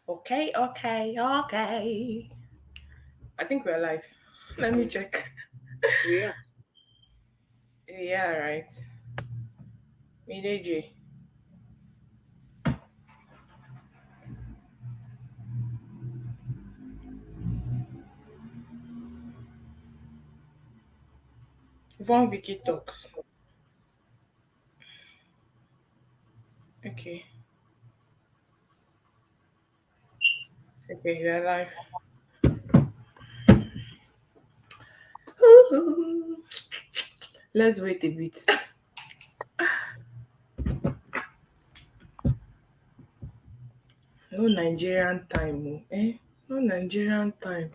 Okay. I think we're live. Let me check. Yeah. Yeah, right. MIDE Jay. Von Vicky talks. Okay. Okay, we're live. Let's wait a bit. No Nigerian time, oh. Eh? No Nigerian time.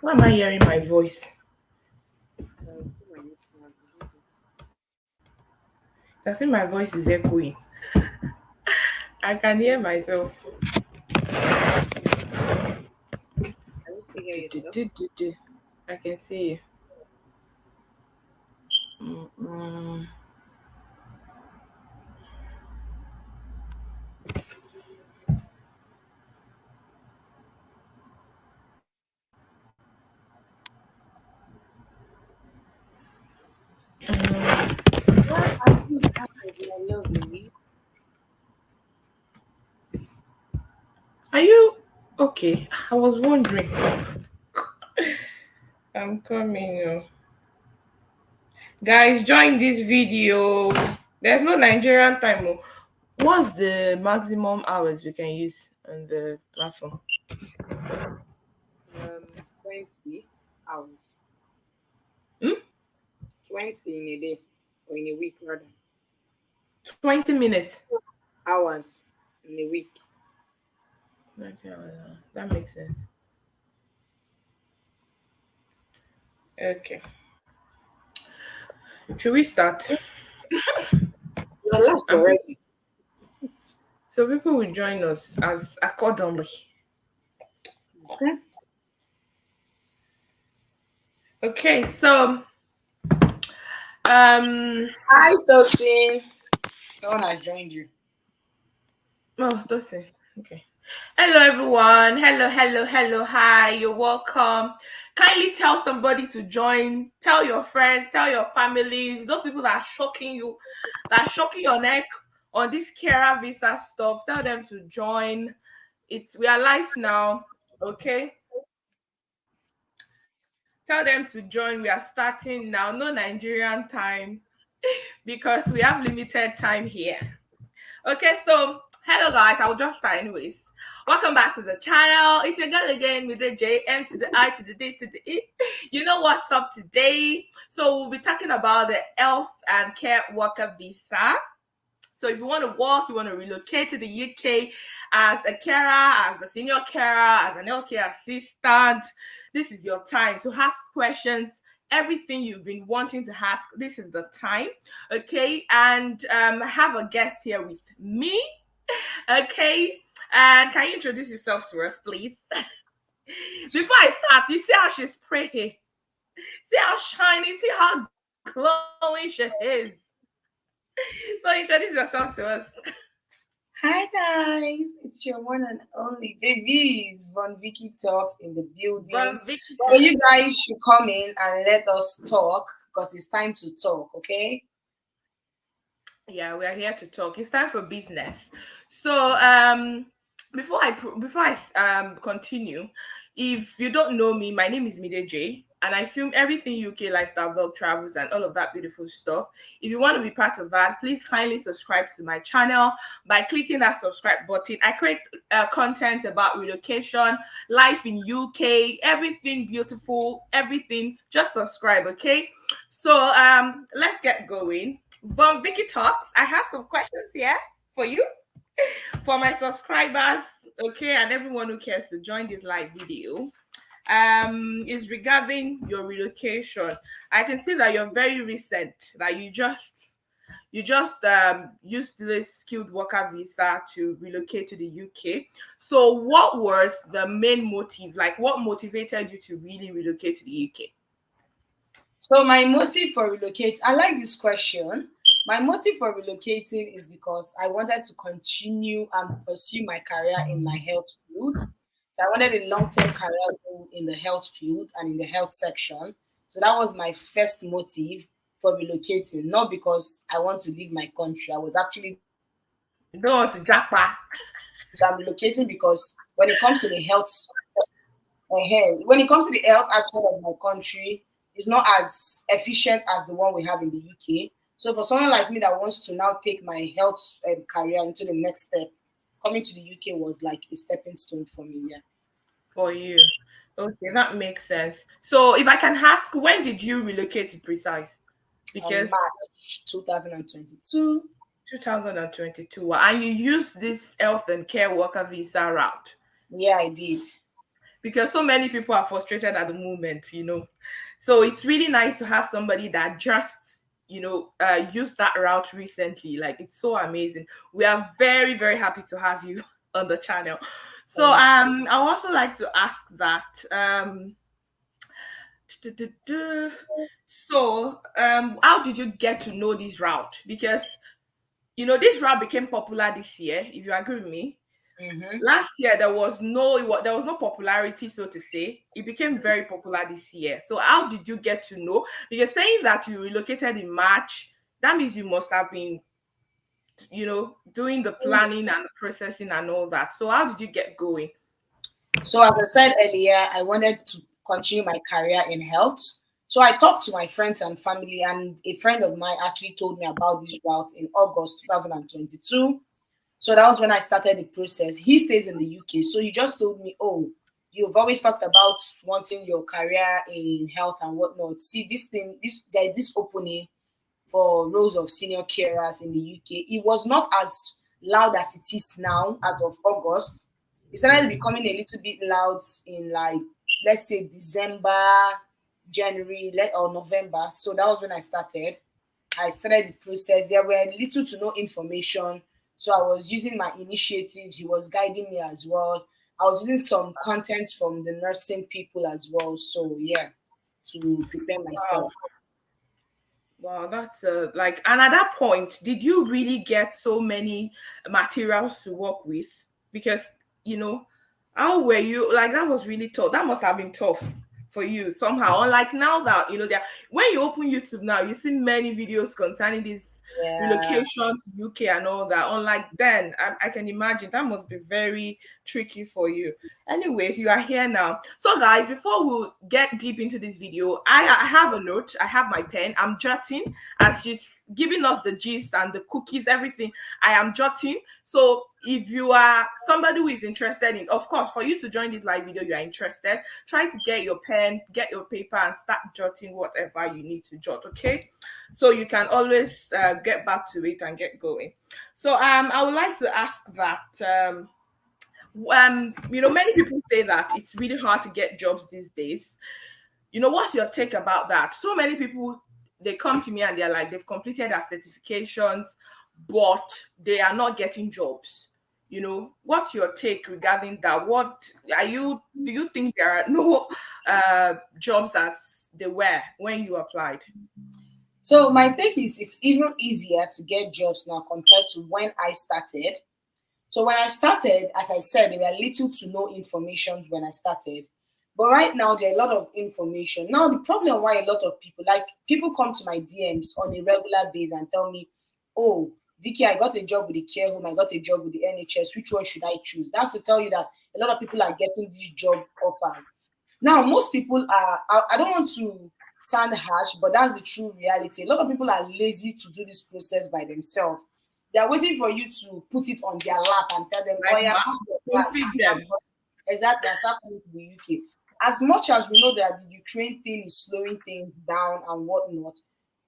Why am I hearing my voice? It's as if my voice is echoing. I can hear myself. Can you still hear yourself? I can see you. Mm-mm. What are you having, my lovelies? Are you okay? I was wondering. I'm coming. Guys, join this video. There's no Nigerian time. Oh. What's the maximum hours we can use on the platform? 20 hours. Hmm? 20 in a day or in a week rather. 20 minutes. Hours in a week. Okay, that makes sense. Okay. Should we start? Your life, And correct? so people will join us as accordingly. Okay. Okay, so um Hi, Tosin. Someone has joined you. oh that's it. Okay. Hello everyone. Hello. Hi, you're welcome. Kindly tell somebody to join. Tell your friends, tell your families, those people that are shocking you, that are shocking your neck on this Kera visa stuff. Tell them to join. We are live now. Okay. Tell them to join. We are starting now. No Nigerian time because we have limited time here. Okay, so hello guys, I'll just start anyways. Welcome back to the channel. It's your girl again with the J, M to the I to the D to the E. You know what's up today? So we'll be talking about the health and care worker visa. So if you want to work, you want to relocate to the UK as a carer, as a senior carer, as an healthcare assistant, this is your time to ask questions. Everything you've been wanting to ask, this is the time. Okay, and I have a guest here with me. Okay, and can you introduce yourself to us, please? Before I start, you see how she's pretty. See how shiny, see how glowing she is. So introduce yourself to us. Hi guys, it's your one and only babies. Von Vicky talks in the building. But Vicky So you guys should come in and let us talk because it's time to talk, okay? yeah, we are here to talk. It's time for business. So before I continue, if you don't know me, my name is MIDE Jay, and I film everything UK lifestyle, vlog, travels, and all of that beautiful stuff. If you want to be part of that, please kindly subscribe to my channel by clicking that subscribe button. I create content about relocation, life in UK, everything beautiful, everything. Just subscribe, okay? So let's get going. Von Vicky Talks, I have some questions here for you, for my subscribers, okay, and everyone who cares to join this live video. Is regarding your relocation. I can see that you're very recent, that you just You just used this skilled worker visa to relocate to the UK. So, what was the main motive? Like, what motivated you to really relocate to the UK? So my motive for relocate, I like this question. My motive for relocating is because I wanted to continue and pursue my career in my health field. So I wanted a long-term career goal in the health field and in the health section. So that was my first motive for relocating, not because I want to leave my country. I was actually going to leave my You country. don't want to jackpot. So I'm relocating because when it comes to the health when it comes to the health aspect of my country, it's not as efficient as the one we have in the UK. So for someone like me that wants to now take my health career into the next step, coming to the UK was like a stepping stone for me. Yeah, For you. Okay, that makes sense. So, if I can ask, when did you relocate to precise? on Because March 2022. 2022, and you used this health and care worker visa route, Yeah, I did. because so many people are frustrated at the moment. So it's really nice to have somebody that just used that route recently. Like, it's so amazing. We are very, very happy to have you on the channel. So Thank I would also like to ask that so how did you get to know this route? Because this route became popular this year, if you agree with me. you. Last year there was no popularity, so to say. It became very popular this year. So how did you get to know? Because saying that you relocated in March, that means you must have been doing the planning and the processing and all that. So how did you get going? So, as I said earlier, I wanted to continue my career in health. So, I talked to my friends and family, and a friend of mine actually told me about this route in August 2022. So, that was when I started the process. He stays in the UK. So, he just told me, oh, you've always talked about wanting your career in health and whatnot. See, there is this opening for roles of senior carers in the UK. It was not as loud as it is now as of August. It started becoming a little bit loud in, like, let's say December, January, or November. So that was when I started. I started the process. There were little to no information. So I was using my initiative. He was guiding me as well. I was using some content from the nursing people as well. So yeah, to prepare Wow. myself. Wow, that's like, and at that point, did you really get so many materials to work with? Because, you know, how were you, like, that was really tough. That must have been tough for you somehow. Unlike now that, when you open YouTube now, you see many videos concerning this Yeah. relocation to UK and all that. Unlike then, I can imagine that must be very tricky for you. Anyways, you are here now. So, guys, before we get deep into this video, I have a note. I have my pen. I'm jotting as she's giving us the gist and the cookies, everything. I am jotting. So, if you are somebody who is interested in, of course, for you to join this live video, you are interested, try to get your pen, get your paper, and start jotting whatever you need to jot, okay? So you can always get back to it and get going. So, I would like to ask that. Many people say that it's really hard to get jobs these days. What's your take about that? So many people, they come to me and they're like, they've completed their certifications, but they are not getting jobs. What's your take regarding that? Do you think there are no jobs as they were when you applied? So my take is it's even easier to get jobs now compared to when I started. So when I started, as I said, there were little to no information when I started. But right now there are a lot of information. Now the problem why a lot of people come to my DMs on a regular basis and tell me, oh, Vicky, I got a job with the care home, I got a job with the NHS. Which one should I choose? That's to tell you that a lot of people are getting these job offers. Now, most people are, I don't want to sound harsh, but that's the true reality. A lot of people are lazy to do this process by themselves. They are waiting for you to put it on their lap and tell them, oh, Like, yeah, pack your don't bag, feed pack your them. bag. Exactly, and start coming to the UK. As much as we know that the Ukraine thing is slowing things down and whatnot,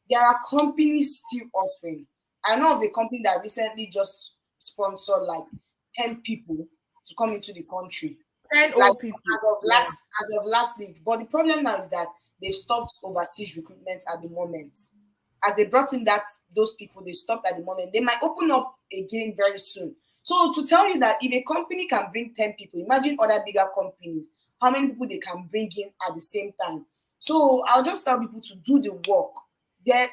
there are companies still offering. I know of a company that recently just sponsored like 10 people to come into the country, 10 like old people. Wow. as of last week. But the problem now is that they've stopped overseas recruitment at the moment. as they brought in those people, they stopped at the moment. They might open up again very soon. So to tell you that if a company can bring 10 people, imagine other bigger companies, how many people they can bring in at the same time. So I'll just tell people to do the work. There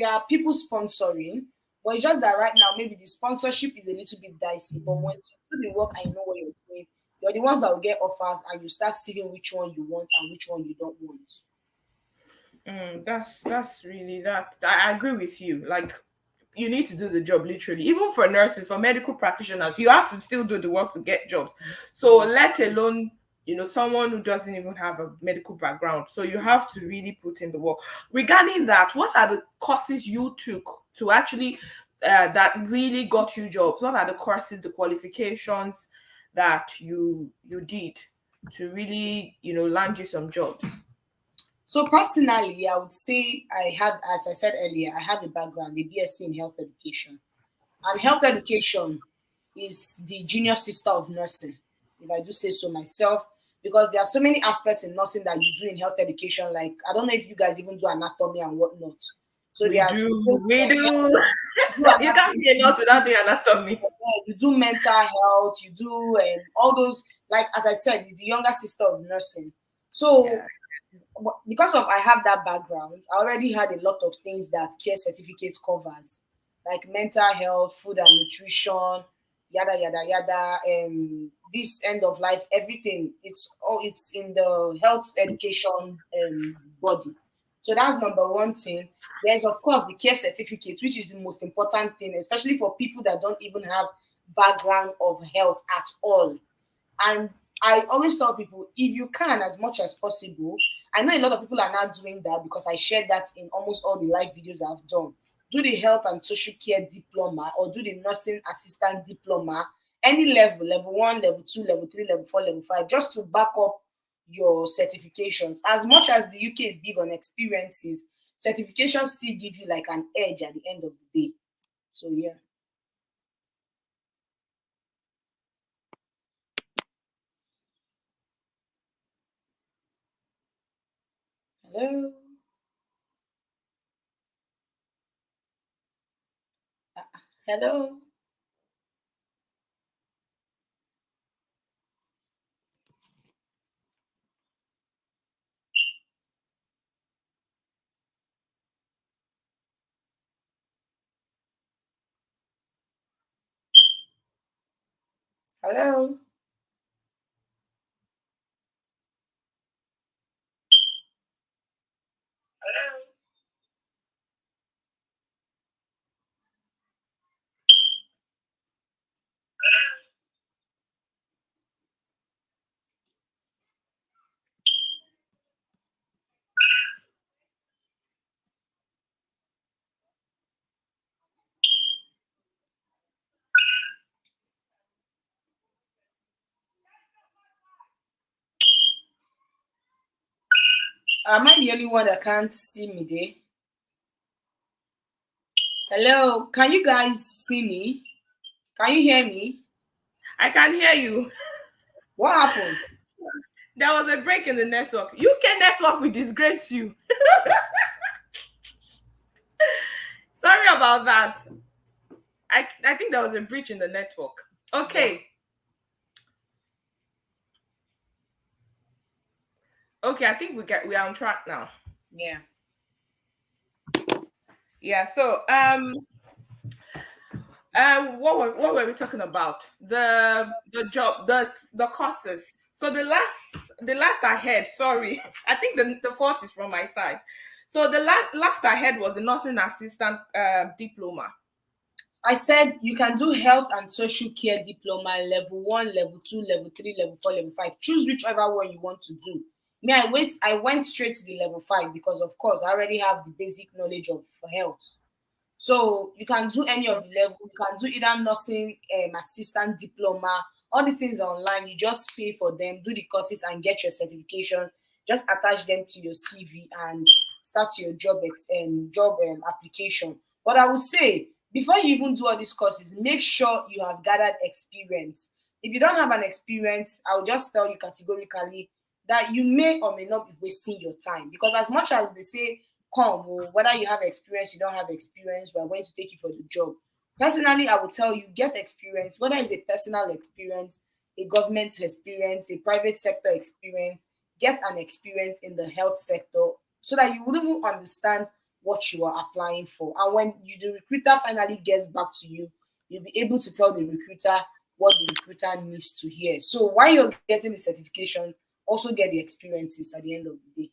are people sponsoring, but it's just that right now maybe the sponsorship is a little bit dicey. But once you do the work and you know what you're doing, you're the ones that will get offers, and you start seeing which one you want and which one you don't want. That's really that. I agree with you. Like, you need to do the job literally. Even for nurses, for medical practitioners, you have to still do the work to get jobs. So let alone someone who doesn't even have a medical background. So you have to really put in the work. Regarding that, what are the courses you took to actually that really got you jobs? What are the courses, the qualifications that you did to really land you some jobs? So personally, I would say I had, as I said earlier, I have a background, a BSc in health education. And health education is the junior sister of nursing, if I do say so myself, because there are so many aspects in nursing that you do in health education. Like, I don't know if you guys even do anatomy and whatnot. So We there are do. We do. do You can't be a nurse without doing anatomy. you do mental health, you do all those, like as I said, it's the younger sister of nursing. So Yeah. because of I have that background, I already had a lot of things that care certificate covers, like mental health, food and nutrition, yada yada yada. This end of life, everything. It's in the health education body. So that's number one thing. There's of course the care certificate, which is the most important thing, especially for people that don't even have background of health at all. And I always tell people, if you can, as much as possible, I know a lot of people are not doing that because I shared that in almost all the live videos I've done. Do the health and social care diploma or do the nursing assistant diploma, any level, level one, level two, level three, level four, level five, just to back up your certifications. As much as the UK is big on experiences, certifications still give you like an edge at the end of the day. So yeah. Hello. Hello. Hello. Am I the only one that can't see me there? Hello, can you guys see me? Can you hear me? I can hear you. What happened? There was a break in the network. UK network will disgrace you. Sorry about that. I think there was a breach in the network. Okay. Okay, I think we are on track now. Yeah. Yeah, so what were we talking about? The job, the courses. So the last I had, sorry, I think the fault is from my side. So the last I had was a nursing assistant diploma. I said you can do health and social care diploma level one, level two, level three, level four, level five. Choose whichever one you want to do. Me, I went straight to the level five because of course I already have the basic knowledge of health. So you can do any of the level. You can do either nursing assistant diploma. All these things are online. You just pay for them, do the courses, and get your certifications. Just attach them to your CV and start your job application. But I would say before you even do all these courses, make sure you have gathered experience. If you don't have an experience, I will just tell you categorically that you may or may not be wasting your time because as much as they say come, whether you have experience, you don't have experience, we're going to take you for the job. Personally, I would tell you, get experience, whether it's a personal experience, a government experience, a private sector experience, get an experience in the health sector so that you would even understand what you are applying for. And when the recruiter finally gets back to you, you'll be able to tell the recruiter what the recruiter needs to hear. So while you're getting the certifications, also get the experiences at the end of the day.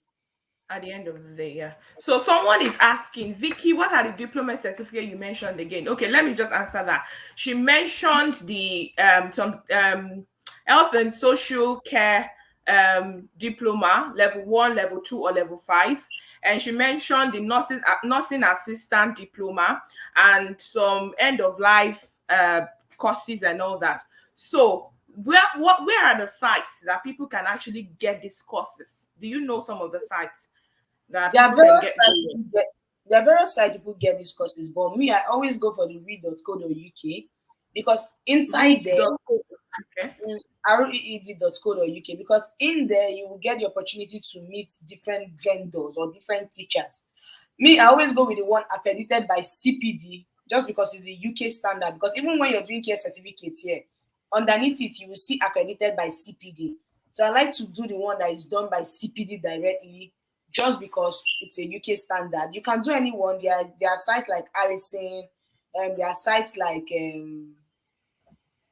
At the end of the day, yeah. So someone is asking, Vicky, what are the diploma certificate you mentioned again? Okay, let me just answer that. She mentioned the some health and social care diploma, level 1, level 2, or level 5. And she mentioned the nursing assistant diploma and some end of life courses and all that. So where are the sites that people can actually get these courses? Do you know some of the sites that There are people can various get sites going? there are various sites people get these courses, but me, I always go for the read.co.uk because inside there, Okay. reed.co.uk, because in there you will get the opportunity to meet different vendors or different teachers. Me, I always go with the one accredited by CPD just because it's the UK standard. Because even when you're doing care certificates here, underneath it you will see accredited by CPD. So I like to do the one that is done by CPD directly, just because it's a UK standard. You can do any one. There are sites like Allison, there are sites like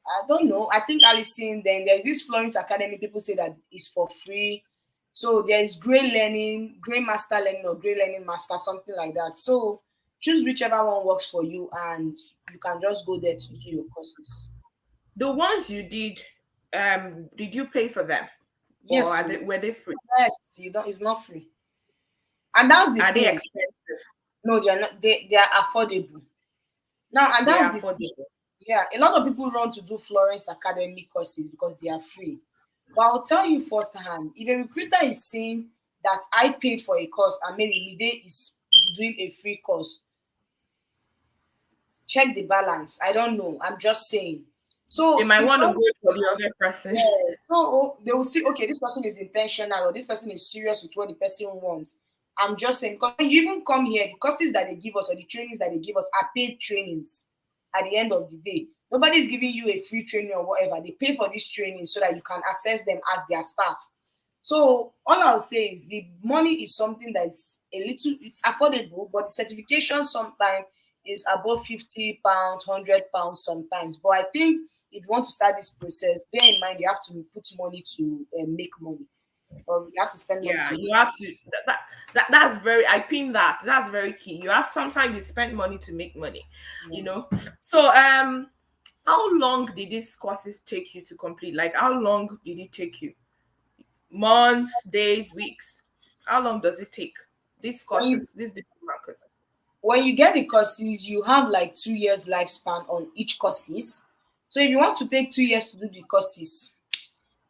I don't know. I think Allison. Then there's this Florence Academy. People say that it's for free. So there is Grey Learning, Grey Master Learning, or Grey Learning Master, something like that. So choose whichever one works for you, and you can just go there to do your courses. The ones you did you pay for them? Or Yes, were they free? yes, you don't. It's not free, and that's the Are they thing. expensive? No, they are not. They are affordable now, and They that's are the thing. affordable. Yeah, a lot of people run to do Florence Academy courses because they are free. But I'll tell you firsthand, if a recruiter is saying that I paid for a course and maybe MIDE is doing a free course, check the balance. I don't know. I'm just saying. They So might if want to you go for the other person. yeah, so they will see, okay, this person is intentional or this person is serious with what the person wants. I'm just saying, because when you even come here, the courses that they give us or the trainings that they give us are paid trainings at the end of the day. Nobody's giving you a free training or whatever. They pay for this training so that you can assess them as their staff. So all I'll say is the money is something that's it's affordable, but the certification sometimes is above £50, £100 sometimes. But I think if you want to start this process, bear in mind you have to put money to make money, or you have to spend money Yeah, to. you have to. That's very. I pin that. That's very key. You have sometimes you spend money to make money. You know. So how long did these courses take you to complete? Like, how long did it take you? Months, days, weeks? How long does it take? These When you courses, these diploma courses. when you get the courses, you have like 2 years lifespan on each courses. So if you want to take 2 years to do the courses,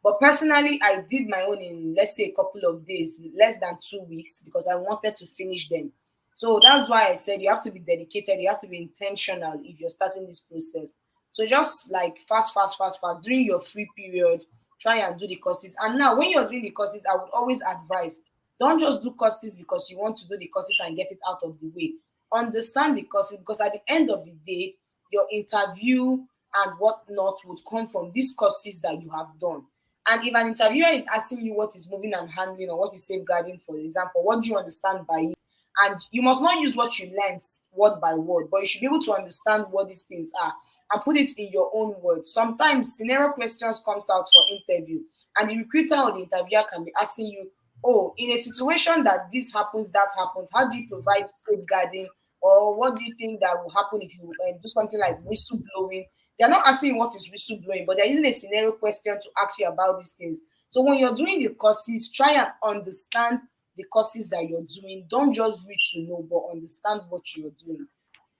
but personally, I did my own in, let's say, a couple of days, less than 2 weeks, because I wanted to finish them. So that's why I said you have to be dedicated, you have to be intentional if you're starting this process. So just like fast, fast, fast, fast, during your free period, try and do the courses. And now, when you're doing the courses, I would always advise, don't just do courses because you want to do the courses and get it out of the way. Understand the courses, because at the end of the day, your interview and whatnot would come from these courses that you have done. And if an interviewer is asking you what is moving and handling or what is safeguarding, for example, what do you understand by it? And you must not use what you learned word by word, but you should be able to understand what these things are and put it in your own words. Sometimes scenario questions comes out for interview, and the recruiter or the interviewer can be asking you, oh, in a situation that this happens, that happens, how do you provide safeguarding? Or what do you think that will happen if you do something like whistle blowing? They're not asking what is whistleblowing, but they're using a scenario question to ask you about these things. So when you're doing the courses, try and understand the courses that you're doing. Don't just read to know, but understand what you're doing.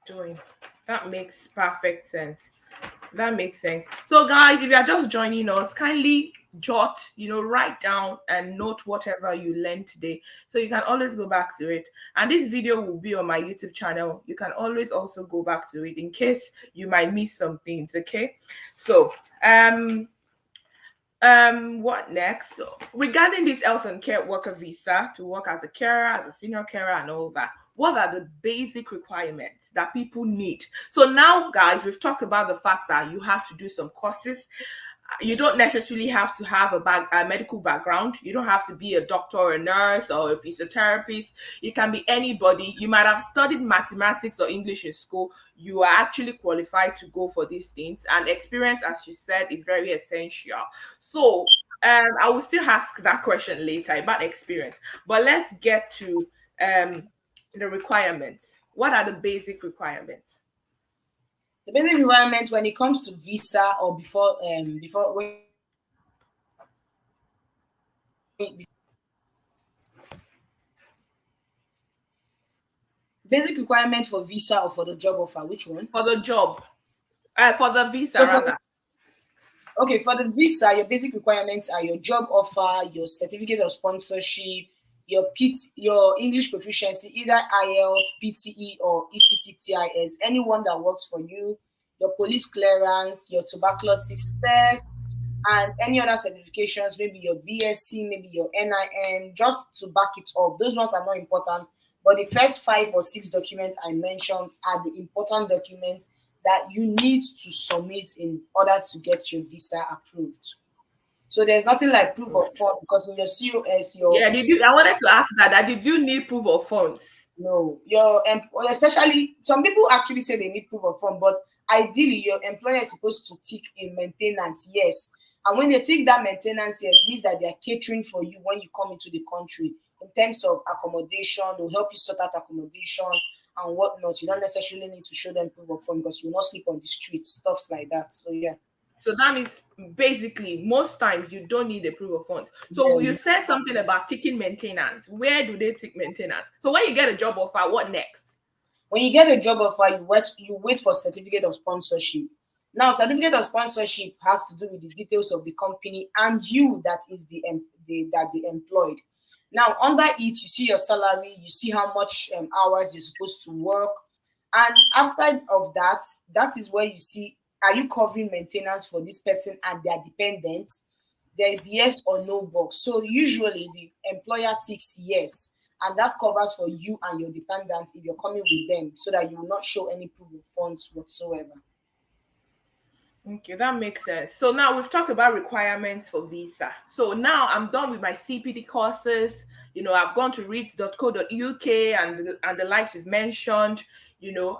Doing. That makes perfect sense. That makes sense. So, guys, if you are just joining us, kindly jot, write down and note whatever you learned today. So you can always go back to it. And this video will be on my YouTube channel. You can always also go back to it in case you might miss some things. Okay. So, What next? So regarding this health and care worker visa to work as a carer, as a senior carer, and all that, what are the basic requirements that people need? So now, guys, we've talked about the fact that you have to do some courses. You don't necessarily have to have a medical background. You don't have to be a doctor or a nurse or a physiotherapist. You can be anybody. You might have studied mathematics or English in school. You are actually qualified to go for these things. And experience, as you said, is very essential. So I will still ask that question later about experience. But let's get to the requirements. What are the basic requirements? The basic requirements when it comes to visa or before when basic requirement for visa or for the job offer, which one? For the job. For the visa, So rather. Okay, for the visa, your basic requirements are your job offer, your certificate of sponsorship, your English proficiency, either IELTS, PTE, or ECCTIS, anyone that works for you, your police clearance, your tuberculosis test, and any other certifications, maybe your BSc, maybe your NIN, just to back it up. Those ones are not important, but the first 5 or 6 documents I mentioned are the important documents that you need to submit in order to get your visa approved. So there's nothing like proof of fund because in your COS, Yeah, I wanted to ask that did you need proof of funds? no, especially some people actually say they need proof of fund, but ideally your employer is supposed to tick in maintenance, yes. And when they tick that maintenance, yes, means that they are catering for you when you come into the country in terms of accommodation. They'll help you sort out accommodation and whatnot. You don't necessarily need to show them proof of fund because you will not sleep on the streets, stuff like that. So yeah. So that means basically most times you don't need a proof of funds. So Yeah. you said something about ticking maintenance. Where do they tick maintenance? So when you get a job offer, what next? When you get a job offer, you wait for certificate of sponsorship. Now, certificate of sponsorship has to do with the details of the company and you that is the employed. Now, under it, you see your salary, you see how much hours you're supposed to work, and after of that, that is where you see are you covering maintenance for this person and their dependents. There is yes or no box. So usually the employer ticks yes, and that covers for you and your dependents if you're coming with them, so that you will not show any proof of funds whatsoever. Okay, that makes sense. So now we've talked about requirements for visa. So now I'm done with my CPD courses. I've gone to reads.co.uk and the likes you've mentioned.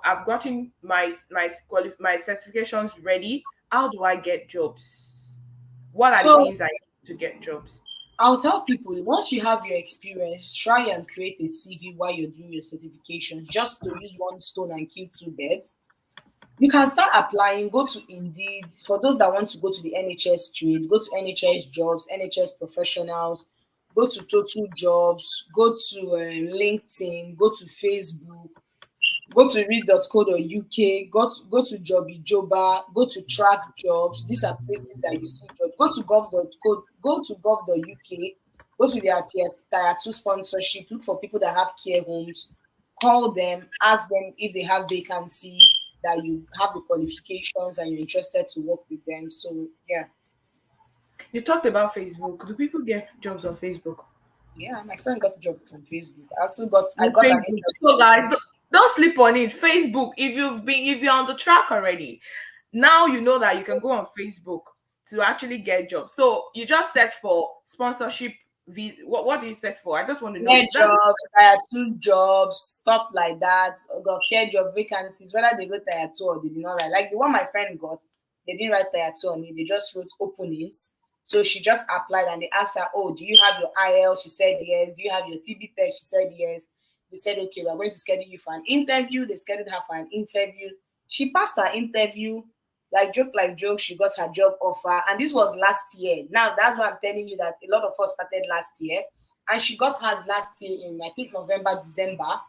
I've gotten my certifications ready. How do I get jobs? What are the So things I need to get jobs? I'll tell people once you have your experience, try and create a CV while you're doing your certification, just to use one stone and kill two birds. You can start applying, go to Indeed. For those that want to go to the NHS trade, go to NHS jobs, NHS professionals, go to Total Jobs, go to LinkedIn, go to Facebook, go to read.co.uk, go to Jobby Joba, go to Track Jobs. These are places that you see jobs. Go to gov.co, go to gov.uk, go to their tier 2 sponsorship, look for people that have care homes, call them, ask them if they have vacancy, that you have the qualifications and you're interested to work with them. So yeah. You talked about Facebook. Do people get jobs on Facebook? Yeah, my friend got a job from Facebook. I On got an Facebook. So interview. guys, don't sleep on it. Facebook. If you're on the track already, now you know that you can go on Facebook to actually get jobs. So you just search for sponsorship. What do you search for? I just want to know Care this. That's jobs, tier 2 jobs, stuff like that. Or got care job vacancies, whether they wrote tier 2 or they did not write. Like the one my friend got, they didn't write tier 2 on it, they just wrote openings. So she just applied and they asked her, oh, do you have your IELTS? She said yes. Do you have your TB test? She said yes. They said, okay, we're going to schedule you for an interview. They scheduled her for an interview. She passed her interview. Like joke, she got her job offer. And this was last year. Now, that's why I'm telling you that a lot of us started last year. And she got hers last year in, I think, November, December.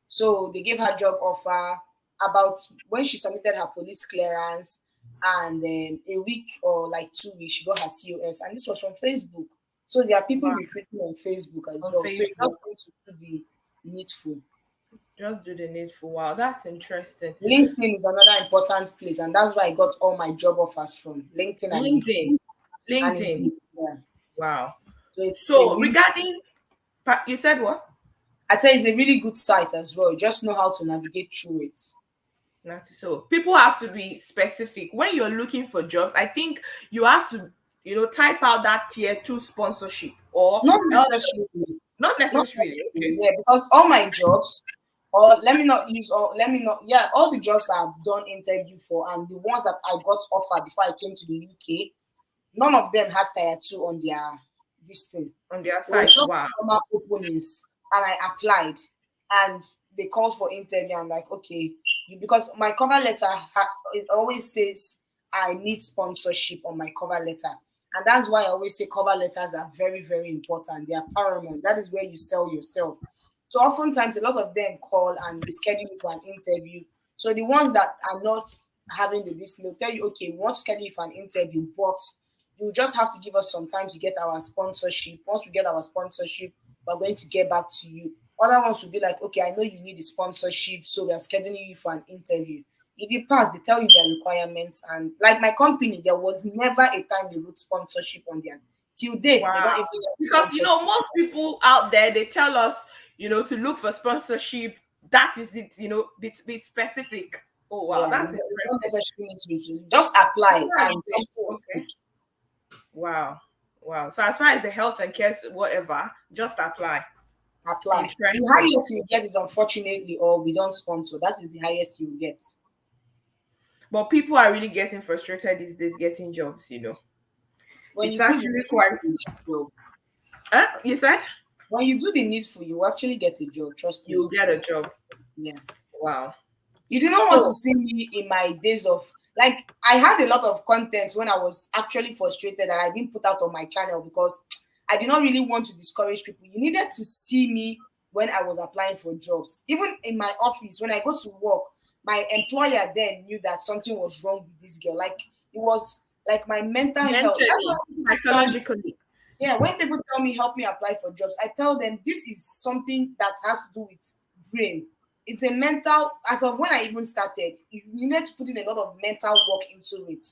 So they gave her job offer about when she submitted her police clearance, and then a week or like 2 weeks, she got her COS. And this was from Facebook. So there are people wow, recruiting on Facebook as on well. So you Facebook. just going to do the needful. Just do the needful. Wow, that's interesting. LinkedIn is another important place, and that's where I got all my job offers from. LinkedIn and LinkedIn. Indeed. And LinkedIn. Indeed. Yeah. Wow. So it's a So really, regarding, you said what? I'd say it's a really good site as well. You just know how to navigate through it. So people have to be specific when you're looking for jobs. I think you have to, type out that tier 2 sponsorship or Not else, necessarily. not Not necessarily. necessarily. Okay. Yeah, because all my jobs, or let me not use all, let me not, yeah, all the jobs I've done interview for and the ones that I got offered before I came to the UK, none of them had tier 2 on their this thing. On their It was site. just Wow. normal openings, and I applied, and they called for interview. I'm like, okay, because my cover letter it always says I need sponsorship on my cover letter, and that's why I always say cover letters are very, very important. They are paramount. That is where you sell yourself. So oftentimes, a lot of them call and they schedule you for an interview. So the ones that are not having the this, they'll tell you, okay, we want to schedule you for an interview, but you just have to give us some time to get our sponsorship. Once we get our sponsorship, we're going to get back to you. Other ones will be like, okay, I know you need the sponsorship, so we are scheduling you for an interview. If you pass, they tell you their requirements. And like my company, there was never a time they wrote sponsorship on there. Till date, they Wow. don't even have Because sponsorship. most people out there, they tell us, to look for sponsorship. That is it, be specific. Oh wow, Yeah, that's you don't interesting. necessarily need to just apply That's and it. something will Okay. click. Wow. Wow. So as far as the health and care, whatever, just apply. Apply. The Interesting. highest you get is unfortunately, or we don't sponsor. That is the highest you get. But people are really getting frustrated these days getting jobs. When It's you do the actually quite. job, You said when you do the needful, you actually get a job. Trust me. you'll get a job. Yeah. Wow. You do not want to So see me in my days of like I had a lot of content when I was actually frustrated that I didn't put out on my channel because I did not really want to discourage people. You needed to see me when I was applying for jobs. Even in my office, when I go to work, my employer then knew that something was wrong with this girl. Like it was like my mental health. That's mentally, why people tell me, psychologically. yeah, when people tell me help me apply for jobs, I tell them this is something that has to do with brain. It's a mental, as of when I even started, you need to put in a lot of mental work into it.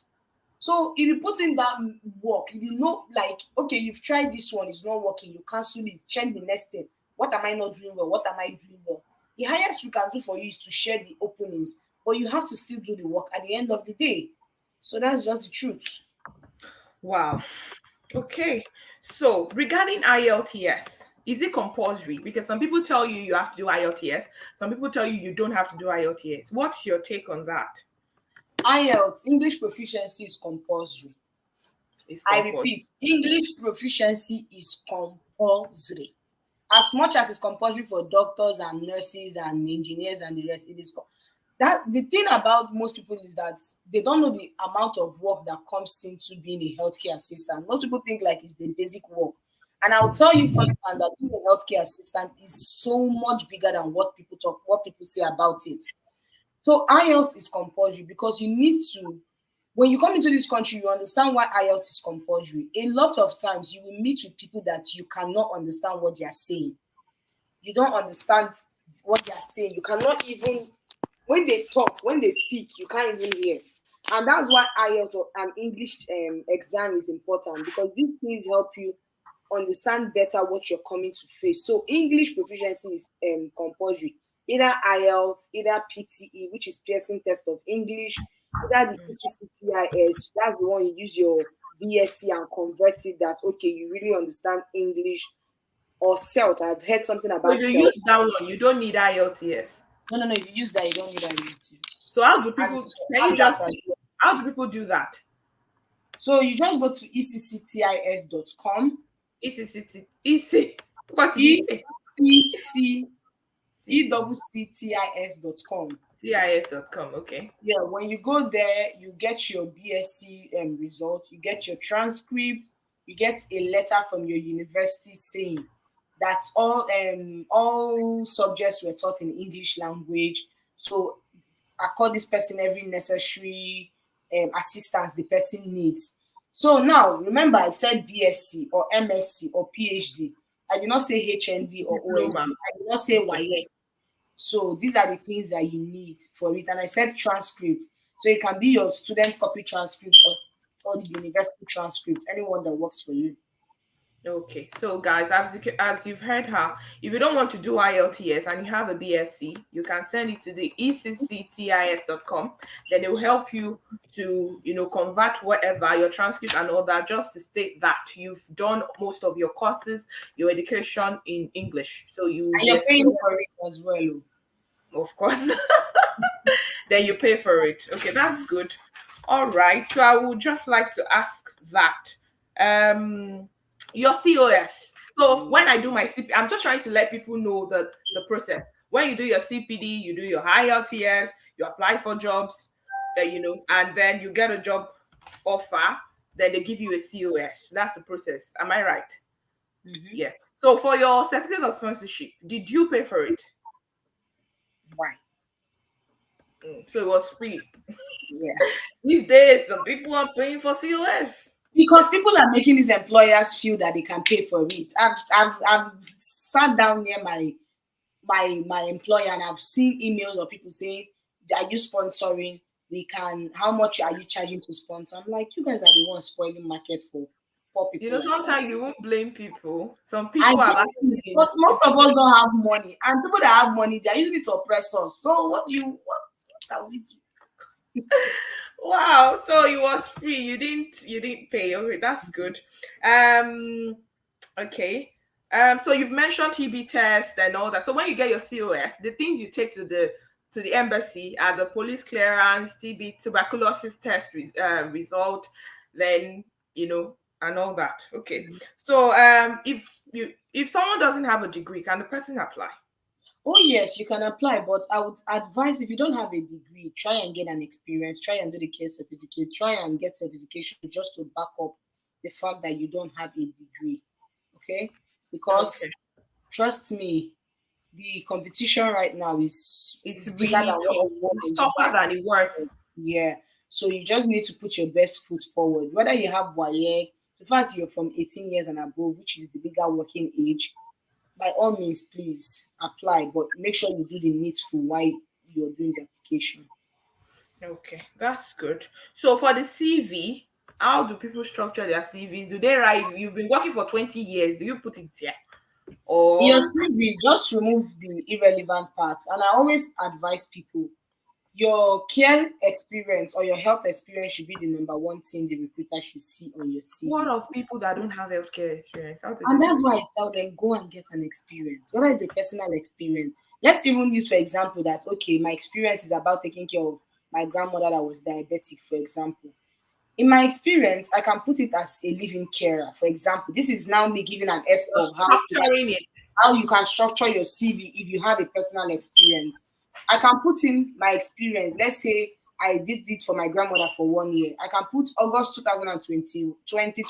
So if you put in that work, if you know, like, okay, you've tried this one, it's not working, you cancel it, check the next thing. What am I not doing well? What am I doing well? The highest we can do for you is to share the openings, but you have to still do the work at the end of the day. So that's just the truth. Wow. Okay. So regarding IELTS, is it compulsory? Because some people tell you you have to do IELTS. Some people tell you you don't have to do IELTS. What's your take on that? IELTS, English proficiency is compulsory. It's I compulsory. repeat, English proficiency is compulsory. As much as it's compulsory for doctors and nurses and engineers and the rest, it is that the thing about most people is that they don't know the amount of work that comes into being a healthcare assistant. Most people think like it's the basic work. And I'll tell you firsthand that being a healthcare assistant is so much bigger than what people say about it. So IELTS is compulsory because you need to, when you come into this country, you understand why IELTS is compulsory. A lot of times you will meet with people that you cannot understand what they are saying. You don't understand what they are saying. You cannot even, when they talk, when they speak, you can't even hear. And that's why IELTS or an English exam is important because these things help you understand better what you're coming to face. So English proficiency is compulsory. Either IELTS, either PTE, which is Pearson Test of English, either the ECCTIS, that's the one you use your BSc and convert it that, okay, you really understand English, or CELT. I've heard something So about you CELT. use that one, you don't need IELTS. No, no, no. If you use that, you don't need that use. So how do And people can you add that just as well. how do people do that? So you just go to ecctis.com. ECCT EC what did you E say? C C ECCTIS.com. CIS.com, okay. Yeah, when you go there, you get your BSc result, you get your transcript, you get a letter from your university saying that all subjects were taught in English language. So I call this person every necessary assistance the person needs. So now remember I said BSc or MSc or PhD. I did not say HND or OND. Diploma. I did not say Okay. YE. So these are the things that you need for it. And I said transcript. So it can be your student copy transcript or the university transcript, anyone that works for you. Okay, so guys, as you've heard her, if you don't want to do IELTS and you have a BSc, you can send it to the ecctis.com. Then it will help you to, convert whatever your transcript and all that, just to state that you've done most of your courses, your education in English. So you will And be you're paying exposed, for it as well. of course. Then you pay for it. Okay, that's good. All right. So I would just like to ask that. Your COS. So when I do my CP, I'm just trying to let people know the process. When you do your CPD, you do your IELTS, you apply for jobs, and then you get a job offer, then they give you a COS. That's the process. Am I right? Mm-hmm. Yeah. So for your certificate of sponsorship, did you pay for it? Why? So it was free. Yeah. These days, some people are paying for COS. Because people are making these employers feel that they can pay for it. I've sat down near my employer and I've seen emails of people saying, "Are you sponsoring? We can. How much are you charging to sponsor?" I'm like, you guys are the ones spoiling market for poor people like that. Sometimes you won't blame people. Some I people get have it, actually been. but most of us don't have money, and people that have money, they're using it to oppress us. So what are we doing? Wow, so it was free. You didn't pay. Okay, that's good. Um, okay. So you've mentioned TB test and all that. So when you get your COS, the things you take to the embassy are the police clearance, TB, tuberculosis test result, then and all that. Okay. So if someone doesn't have a degree, can the person apply? Oh yes, you can apply, but I would advise if you don't have a degree, try and get an experience, try and do the care certificate, try and get certification just to back up the fact that you don't have a degree. Okay? Okay. Because trust me, the competition right now It's is bigger really than what tough. it was It's tougher than it was. yeah. So you just need to put your best foot forward. Whether you have WAEC, so far as you're from 18 years and above, which is the bigger working age, by all means, please apply, but make sure you do the needful while you're doing the application. Okay, that's good. So for the CV, how do people structure their CVs? Do they write, you've been working for 20 years, do you put it here? In your Or CV, just remove the irrelevant parts. And I always advise people your care experience or your health experience should be the number one thing the recruiter should see on your what CV. of people that don't have healthcare experience? How do they And do that's it? why I tell them go and get an experience, whether it's a personal experience. Let's even use, for example, that okay, my experience is about taking care of my grandmother that was diabetic, for example. In my experience, I can put it as a living carer. For example, this is now me giving an You're expo of structuring it. how you can structure your CV if you have a personal experience. I can put in my experience. Let's say I did it for my grandmother for 1 year. I can put August 2020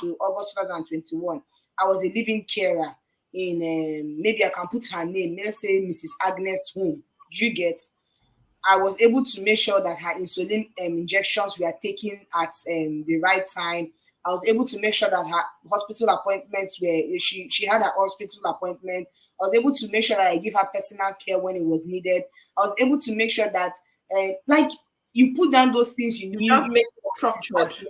to August 2021. I was a living carer in maybe I can put her name. Let's say Mrs. Agnes Home. Do you get? I was able to make sure that her insulin injections were taken at the right time. I was able to make sure that her hospital appointments were she had her hospital appointment. I was able to make sure that I give her personal care when it was needed. I was able to make sure that like you put down those things you You knew just you make it structured.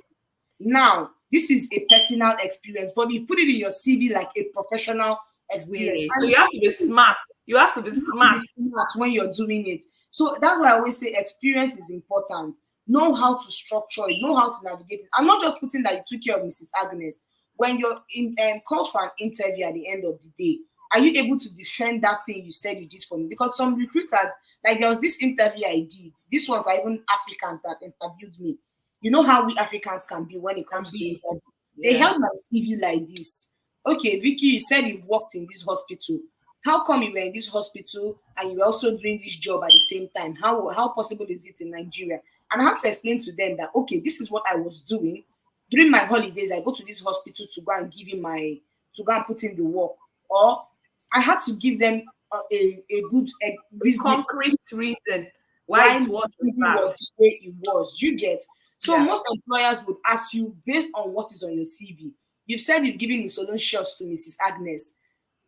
now. This is a personal experience, but you put it in your CV like a professional experience. Really. So And you have to be smart. You have to be you have to smart. be smart when you're doing it. So that's why I always say experience is important. Know how to structure it, know how to navigate it. I'm not just putting that you took care of Mrs. Agnes. When you're in called for an interview at the end of the day, are you able to defend that thing you said you did for me? Because some recruiters, like there was this interview I did. These ones are even Africans that interviewed me. You know how we Africans can be when it Can comes to be. interview. They Yeah. held my CV like this. Okay, Vicky, you said you've worked in this hospital. How come you were in this hospital and you were also doing this job at the same time? How possible is it in Nigeria? And I have to explain to them that okay, this is what I was doing during my holidays. I go to this hospital to go and give him my to go and put in the work, or I had to give them a good A reason concrete reason why why it my was CV bad. was the way it was. You get? So Yeah. most employers would ask you based on what is on your CV. You've said you've given insulin shots to Mrs. Agnes.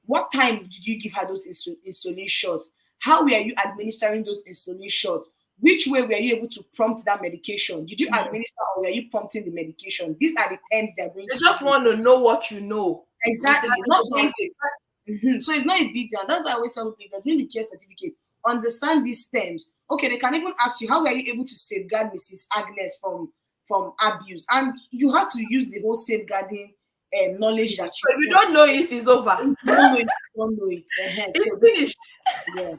What time did you give her those insulin shots? How were you administering those insulin shots? Which way were you able to prompt that medication? Did you administer or were you prompting the medication? These are the terms they are going They to just use. want to know what you know. Exactly. That's the basic. So it's not a big deal. That's why I always tell people, if you're doing the care certificate, understand these terms. Okay, they can even ask you, how were you able to safeguard Mrs. Agnes from abuse? And you have to use the whole safeguarding knowledge that So if you don't know it, it's over. you don't know it. You don't know it. It's So finished. yeah.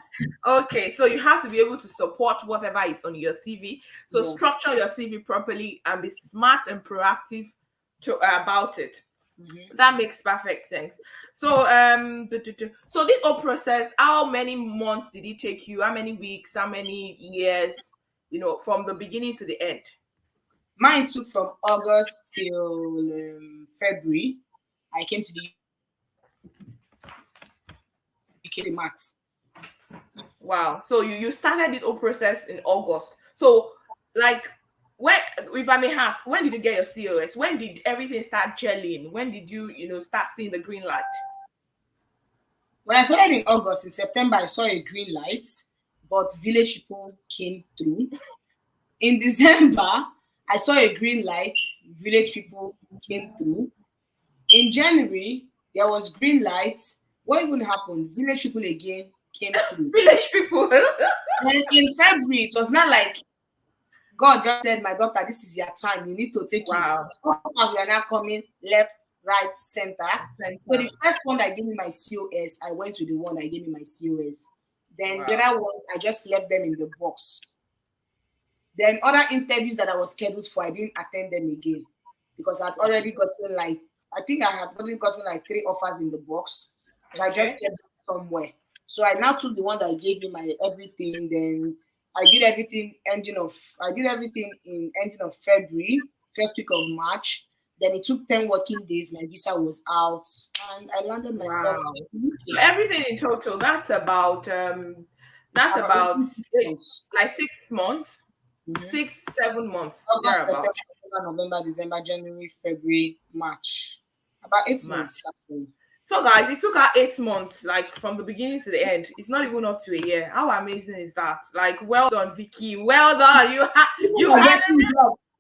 Okay, so you have to be able to support whatever is on your CV. So Yeah. structure your CV properly and be smart and proactive about it. That makes perfect sense. So so this whole process, how many months did it take you? How many weeks? How many years? From the beginning to the end. Mine took from August till February. I came to the UK in March. Wow. So you started this whole process in August. So like when, if I may ask, when did you get your COS? When did everything start gelling? When did you start seeing the green light? When I started in August, in September, I saw a green light, but village people came through. In December, I saw a green light, village people came through. In January, there was green light. What even happened? Village people again came through. Village people. And in February, it was not like God just said, my daughter, this is your time. You need to take Wow. it. As we are now coming left, right, center. So the first one that gave me my COS, I went to the one that gave me my COS. Then the other ones, I just left them in the box. Then other interviews that I was scheduled for, I didn't attend them again because I'd already gotten I think I had already gotten 3 offers in the box. So I just kept them somewhere. So I now took the one that gave me my everything. Then I did everything in ending of February, first week of March. Then it took 10 working days. My visa was out, and I landed myself. Wow. So everything in total, that's about 6 months, 6-7 months. August, September, November, December, January, February, March. About 8 months. Actually. So guys, it took her 8 months, from the beginning to the end. It's not even up to a year. How amazing is that? Well done, Vicky. Well done. You had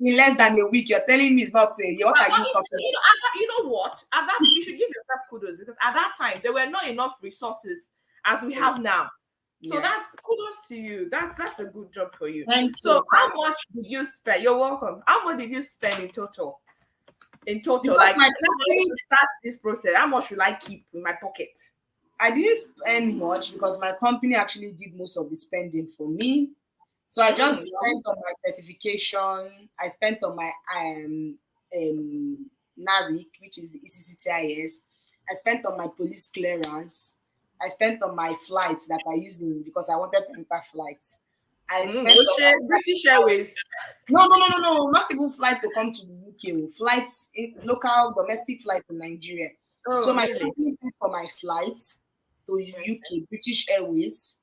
in less than a week. You're telling me it's not a year. What are you talking about? You know what? At that, you should give yourself kudos because at that time there were not enough resources as we have now. So that's kudos to you. That's a good job for you. Thank you. So how much did you spend? You're welcome. How much did you spend in total? Because to start this process, how much should I keep in my pocket? I didn't spend much because my company actually did most of the spending for me. So I just spent on my certification. I spent on my NARIC, which is the ECCTIS. I spent on my police clearance. I spent on my flights that I use because I wanted to enter flights. I spent British Airways. No, not even flight to come to the UK. Flights, local domestic flights in Nigeria. So my company paid for my flights to UK, British Airways.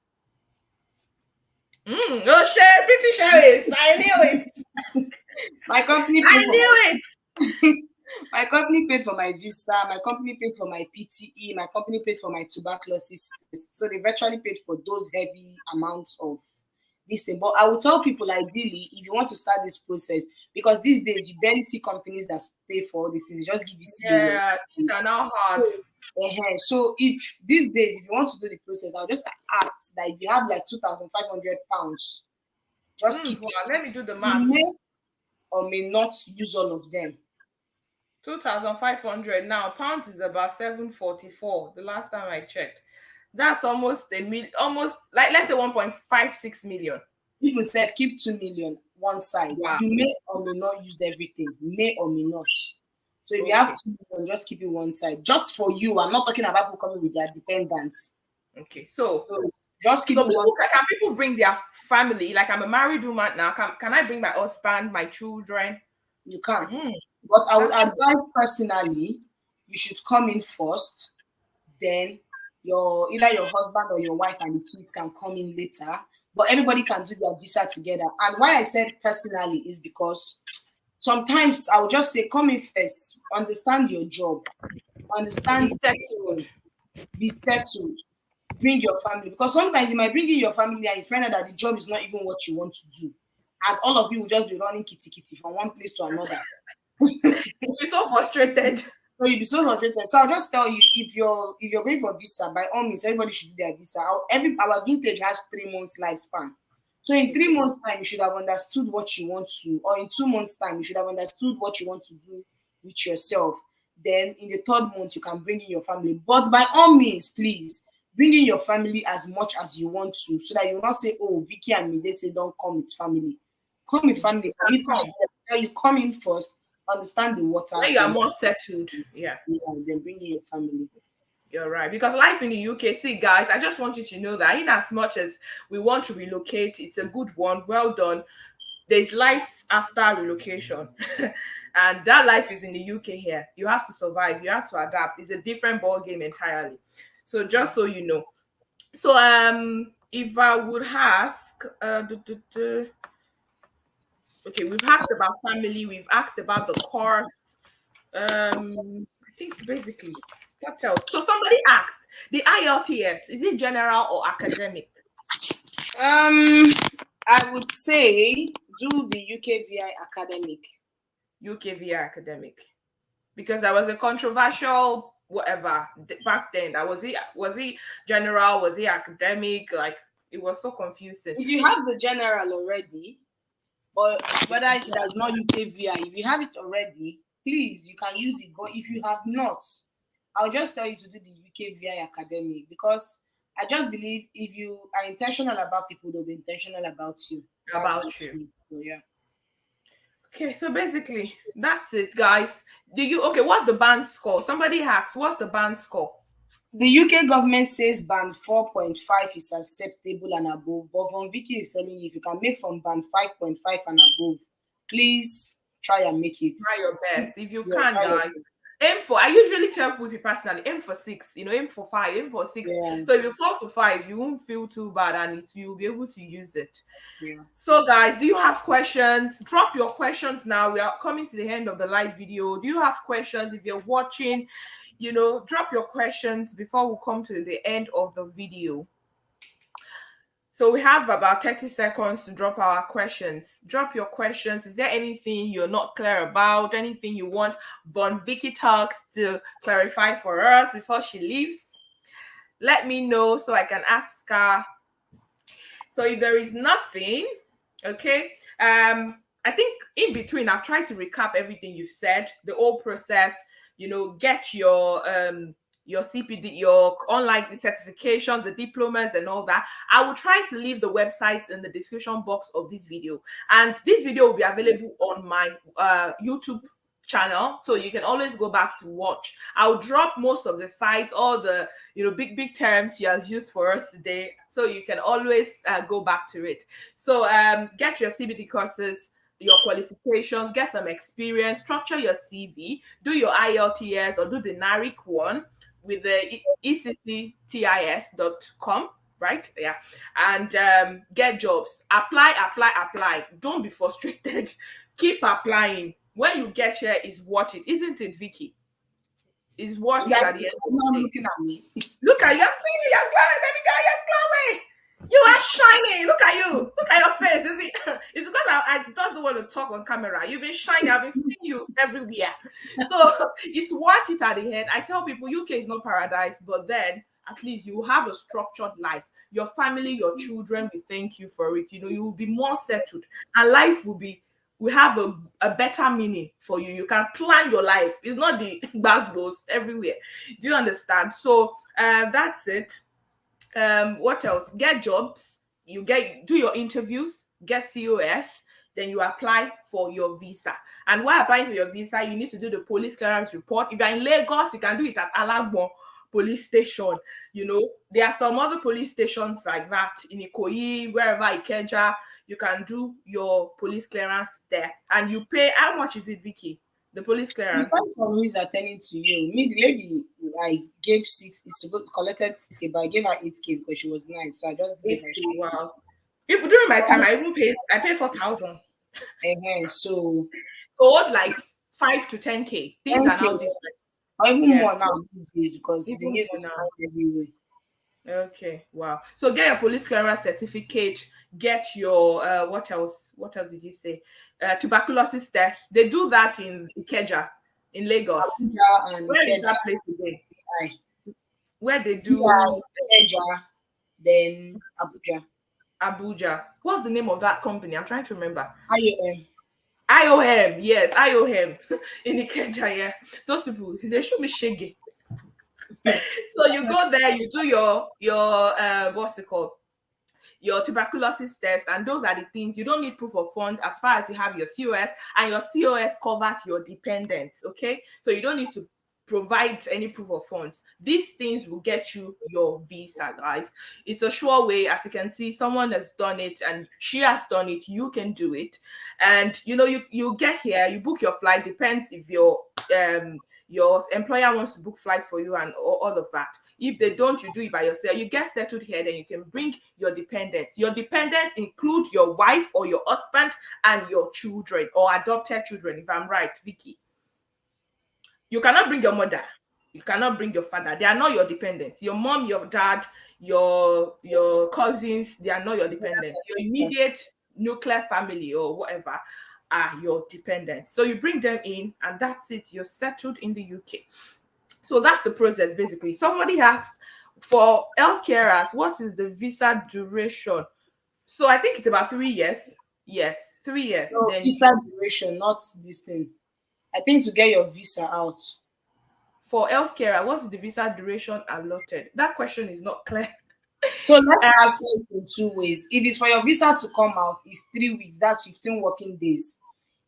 British Airways. I knew it. My company paid for my visa. My company paid for my PTE. My company paid for my tuberculosis test. So they virtually paid for those heavy amounts of this thing. But I would tell people, ideally, if you want to start this process, because these days you barely see companies that pay for all this thing. They just give you serious. Yeah, they're not hard. So if these days, if you want to do the process, I'll just ask that if you have £2,500, just keep it. Let me do the math. You may or may not use all of them. 2,500 now. Pounds is about 744. The last time I checked. That's almost a million, almost let's say 1.56 million. People said keep 2 million one side. Wow. You may or may not use everything. May or may not. So if you have 2 million, just keep it one side. Just for you. I'm not talking about people coming with their dependents. Okay. So just keep it one side. Can people bring their family? I'm a married woman now. Can I bring my husband, my children? You can. But I would advise personally, you should come in first. Then either your husband or your wife and the kids can come in later, but everybody can do their visa together. And why I said personally is because sometimes I would just say, come in first, understand your job, be settled, bring your family. Because sometimes you might bring in your family and you find out that the job is not even what you want to do. And all of you will just be running kitty from one place to another. You're so frustrated. So you'll be so frustrated. So I'll just tell you, if you're going for visa, by all means, everybody should do their visa. Our vintage has 3 months lifespan. So in 3 months' time, you should have understood what you want to, or in 2 months' time, you should have understood what you want to do with yourself. Then in the 3rd month, you can bring in your family. But by all means, please bring in your family as much as you want to, so that you will not say, "Oh, Vicky and me, they say don't come with family." Come with family. For me, you come in first, understand the water. When you are more settled, yeah, then bring in your family. You're right. Because life in the UK, see, guys, I just want you to know that in as much as we want to relocate, it's a good one. Well done. There's life after relocation. And that life is in the UK here. You have to survive. You have to adapt. It's a different ball game entirely. So just so you know. So if I would ask, okay, we've asked about family, we've asked about the course. I think basically what else? So somebody asked, the IELTS, is it general or academic? I would say do the UKVI academic. UKVI academic. Because there was a controversial whatever back then. That was it general? Was it academic? Like it was so confusing. If you have the general already, or whether it does not UKVI, if you have it already, please you can use it. But if you have not, I'll just tell you to do the UKVI academic, because I just believe if you are intentional about people, they'll be intentional about you. So, yeah. Okay, so basically that's it, guys. What's the band score? Somebody asked, what's the band score? The UK government says band 4.5 is acceptable and above, but from Vicky is telling you, if you can make from band 5.5 and above, please try and make it. Try your best. If you can, guys. Aim for, I usually tell people personally, aim for 6, aim for 5, aim for 6. Yeah. So if you fall to 5, you won't feel too bad and you'll be able to use it. Yeah. So guys, do you have questions? Drop your questions now. We are coming to the end of the live video. Do you have questions? If you're watching, drop your questions before we come to the end of the video. So we have about 30 seconds to drop our questions. Drop your questions. Is there anything you're not clear about? Anything you want Von Vicky Talks to clarify for us before she leaves? Let me know so I can ask her. So if there is nothing, okay, I think in between I've tried to recap everything you've said, the whole process, get your CPD, your online certifications, the diplomas and all that. I will try to leave the websites in the description box of this video. And this video will be available on my YouTube channel, so you can always go back to watch. I'll drop most of the sites, all the big terms she has used for us today, so you can always go back to it. So get your CBD courses, your qualifications, get some experience, structure your CV, do your IELTS or do the NARIC one with the ecctis.com, right? Yeah. And get jobs. Apply. Don't be frustrated. Keep applying. When you get here, is worth it, isn't it, Vicky? Is worth it at the end of the day. Looking at me. Look at you. I'm seeing you. You're glowing, baby girl. You're glowing. You are shining. Look at you. Look at your face. It's because I just don't want to talk on camera. You've been shining. I've been seeing you everywhere. So it's worth it at the end. I tell people UK is not paradise, but then at least you have a structured life. Your family, your children will thank you for it. You will be more settled, and life will have a better meaning for you. You can plan your life. It's not the goes everywhere. Do you understand? So that's it. What else? Get jobs. Do your interviews, get COS, then you apply for your visa. And while applying for your visa, you need to do the police clearance report. If you're in Lagos, you can do it at Alagbon police station. There are some other police stations like that in Ikoyi, wherever, Ikeja. You can do your police clearance there, and you pay. How much is it, Vicky? The police clearance. Depends on who is attending to you. Me, the lady, I gave 6. It's collected 6K, but I gave her 8K because she was nice. So I just gave her. Wow. If during my time, I pay 4,000. So what, like 5 to 10K? Things are now different. Or even more now these days, because the news is now everywhere. Okay, wow. So get your police clearance certificate, get your what else did you say? Tuberculosis test. They do that in Ikeja. in Lagos. Abuja and Where is Ikeja. that place again? VI. Where they VI, do Ikeja, then Abuja. Abuja. What's the name of that company? I'm trying to remember. IOM. IOM, yes, IOM in Ikeja. Yeah, those people they show me shaggy. So you go there, you do your what's it called? Your tuberculosis test, and those are the things you don't need proof of funds as far as you have your COS, and your COS covers your dependents. Okay, so you don't need to provide any proof of funds. These things will get you your visa, guys. It's a sure way. As you can see, someone has done it and she has done it. You can do it. And you get here, you book your flight. Depends if your employer wants to book flight for you and all of that. If they don't, you do it by yourself. You get settled here, then you can bring your dependents. Your dependents include your wife or your husband and your children or adopted children, if I'm right, Vicky. You cannot bring your mother. You cannot bring your father. They are not your dependents. Your mom, your dad, your cousins, they are not your dependents. Your immediate nuclear family or whatever are your dependents. So you bring them in, and that's it. You're settled in the UK. So that's the process basically. Somebody asked for healthcarers, what is the visa duration? So I think it's about 3 years. Yes, 3 years. No, Then visa duration, not this thing. I think to get your visa out. for healthcare, what's the visa duration allotted? That question is not clear. So let's answer it in two ways. If it's for your visa to come out, it's 3 weeks. That's 15 working days.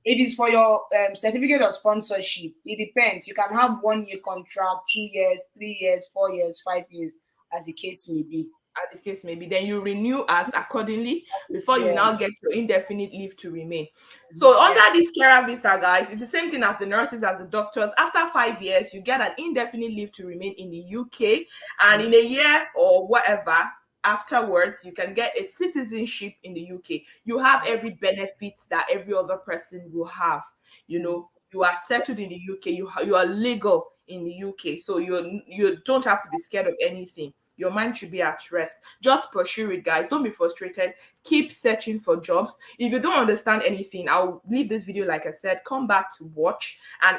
If it's for your certificate of sponsorship, it depends. You can have 1 year contract, 2 years, 3 years, 4 years, 5 years, as the case may be. As the case may be, then you renew as accordingly before you Yeah. now get your indefinite leave to remain. So under this carer visa, guys, it's the same thing as the nurses, as the doctors. After 5 years, you get an indefinite leave to remain in the UK, and in a year or whatever afterwards, you can get a citizenship in the UK. You have every benefit that every other person will have. You are settled in the UK. You are legal in the UK, so you don't have to be scared of anything. Your mind should be at rest. Just pursue it, guys. Don't be frustrated. Keep searching for jobs. If you don't understand anything, I'll leave this video, like I said, come back to watch and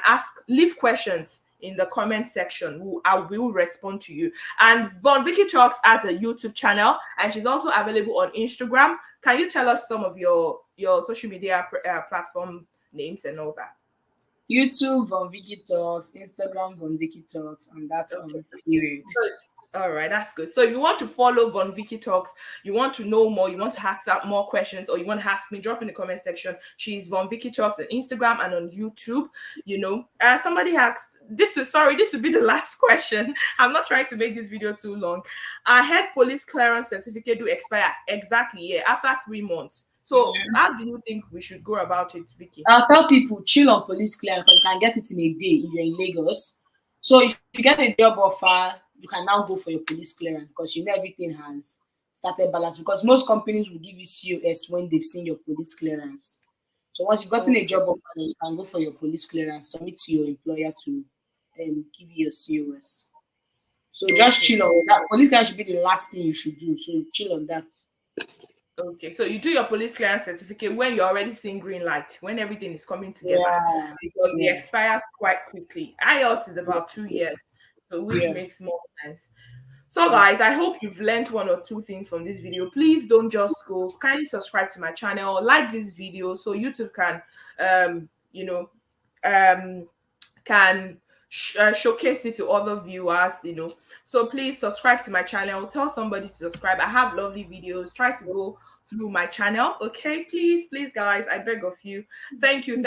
leave questions in the comment section. I will respond to you. And Von Vicky Talks has a YouTube channel, and she's also available on Instagram. Can you tell us some of your social media platform names and all that? YouTube, Von Vicky Talks, Instagram, Von Vicky Talks, and that's period. All right, that's good. So if you want to follow Von Vicky Talks, you want to know more, you want to ask out more questions, or you want to ask me, drop in the comment section. She's Von Vicky Talks on Instagram and on YouTube. Somebody asked, this would be the last question. I'm not trying to make this video too long. I heard police clearance certificate do expire exactly after 3 months. So how do you think we should go about it, Vicky? I'll tell people, chill on police clearance because you can get it in a day if you're in Lagos. So if you get a job offer, you can now go for your police clearance because everything has started balance, because most companies will give you COS when they've seen your police clearance. So once you've gotten a job offer, you can go for your police clearance, submit to your employer to give you your COS. So just chill on that. Police clearance should be the last thing you should do. So chill on that. Okay, so you do your police clearance certificate when you're already seeing green light, when everything is coming together, because it expires quite quickly. IELTS is about 2 years, so which makes more sense. So guys, I hope you've learned 1 or 2 things from this video. Please don't just go. Kindly subscribe to my channel, like this video so YouTube can showcase it to other viewers. So please subscribe to my channel, tell somebody to subscribe. I have lovely videos. Try to go through my channel, okay? Please guys, I beg of you. Thank you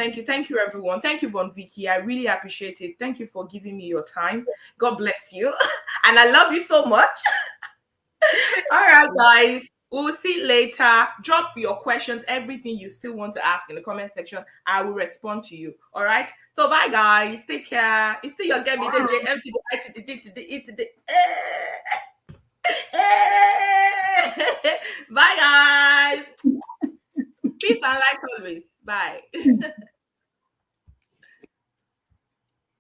everyone. Thank you, Von Vicky. I really appreciate it. Thank you for giving me your time. God bless you. And I love you so much. All right, guys, we'll see later. Drop your questions, everything you still want to ask in the comment section. I will respond to you. All right, so bye guys, take care. It's still your girl MIDE Jay, M to the I to the D to the E to the bye guys. Peace and light always. Bye.